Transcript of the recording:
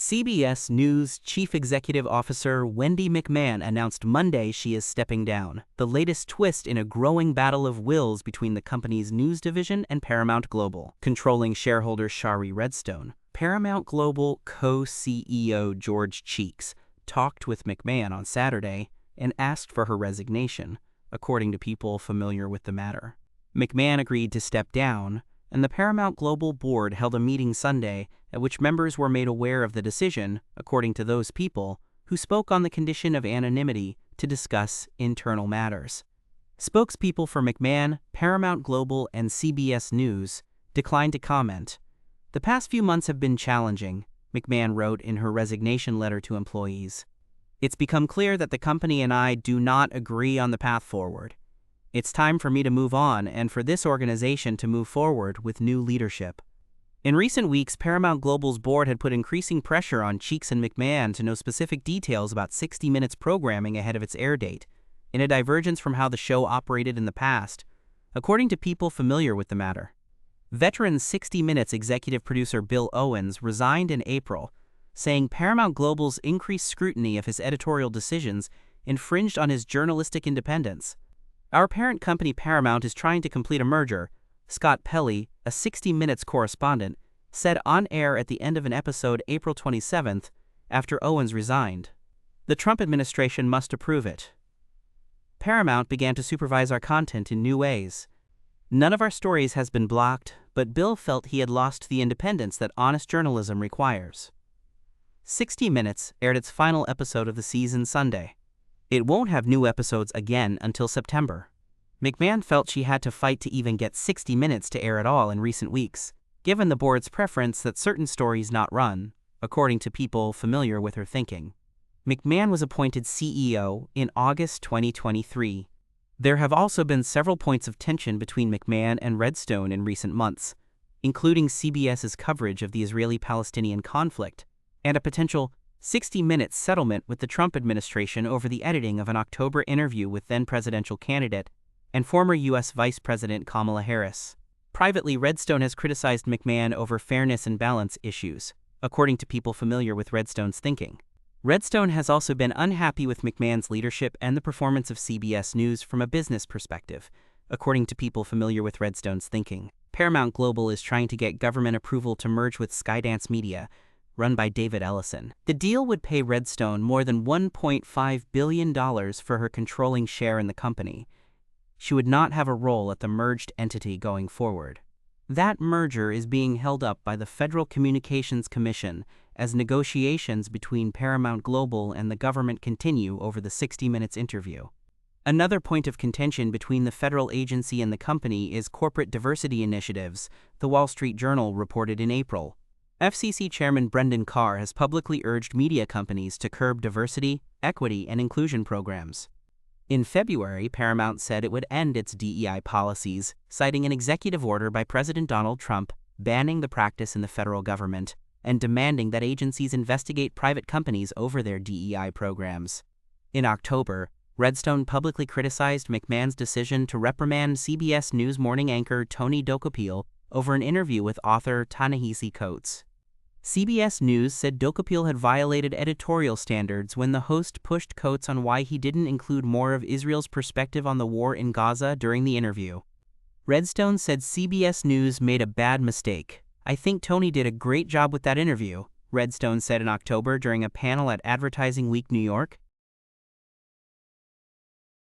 CBS News Chief Executive Officer Wendy McMahon announced Monday she is stepping down, the latest twist in a growing battle of wills between the company's news division and Paramount Global. Controlling shareholder Shari Redstone, Paramount Global co-CEO George Cheeks talked with McMahon on Saturday and asked for her resignation, according to people familiar with the matter. McMahon agreed to step down, and the Paramount Global board held a meeting Sunday at which members were made aware of the decision, according to those people, who spoke on the condition of anonymity to discuss internal matters. Spokespeople for McMahon, Paramount Global, and CBS News declined to comment. "The past few months have been challenging," McMahon wrote in her resignation letter to employees. "It's become clear that the company and I do not agree on the path forward. It's time for me to move on and for this organization to move forward with new leadership." In recent weeks, Paramount Global's board had put increasing pressure on Cheeks and McMahon to know specific details about 60 Minutes programming ahead of its air date, in a divergence from how the show operated in the past, according to people familiar with the matter. Veteran 60 Minutes executive producer Bill Owens resigned in April, saying Paramount Global's increased scrutiny of his editorial decisions infringed on his journalistic independence. "Our parent company Paramount is trying to complete a merger," Scott Pelley, a 60 Minutes correspondent, said on air at the end of an episode April 27th after Owens resigned. "The Trump administration must approve it. Paramount began to supervise our content in new ways. None of our stories has been blocked, but Bill felt he had lost the independence that honest journalism requires." 60 Minutes aired its final episode of the season Sunday. It won't have new episodes again until September. McMahon felt she had to fight to even get 60 Minutes to air at all in recent weeks, given the board's preference that certain stories not run, according to people familiar with her thinking. McMahon was appointed CEO in August 2023. There have also been several points of tension between McMahon and Redstone in recent months, including CBS's coverage of the Israeli-Palestinian conflict and a potential 60 Minutes settlement with the Trump administration over the editing of an October interview with then-presidential candidate and former U.S. Vice President Kamala Harris. Privately, Redstone has criticized McMahon over fairness and balance issues, according to people familiar with Redstone's thinking. Redstone has also been unhappy with McMahon's leadership and the performance of CBS News from a business perspective, according to people familiar with Redstone's thinking. Paramount Global is trying to get government approval to merge with Skydance Media, run by David Ellison. The deal would pay Redstone more than $1.5 billion for her controlling share in the company. She would not have a role at the merged entity going forward. That merger is being held up by the Federal Communications Commission as negotiations between Paramount Global and the government continue over the 60 Minutes interview. Another point of contention between the federal agency and the company is corporate diversity initiatives, the Wall Street Journal reported in April. FCC Chairman Brendan Carr has publicly urged media companies to curb diversity, equity, and inclusion programs. In February, Paramount said it would end its DEI policies, citing an executive order by President Donald Trump banning the practice in the federal government and demanding that agencies investigate private companies over their DEI programs. In October, Redstone publicly criticized McMahon's decision to reprimand CBS News morning anchor Tony Dokapil over an interview with author Ta-Nehisi Coates. CBS News said Dokapil had violated editorial standards when the host pushed Coates on why he didn't include more of Israel's perspective on the war in Gaza during the interview. Redstone said CBS News made a bad mistake. "I think Tony did a great job with that interview," Redstone said in October during a panel at Advertising Week New York.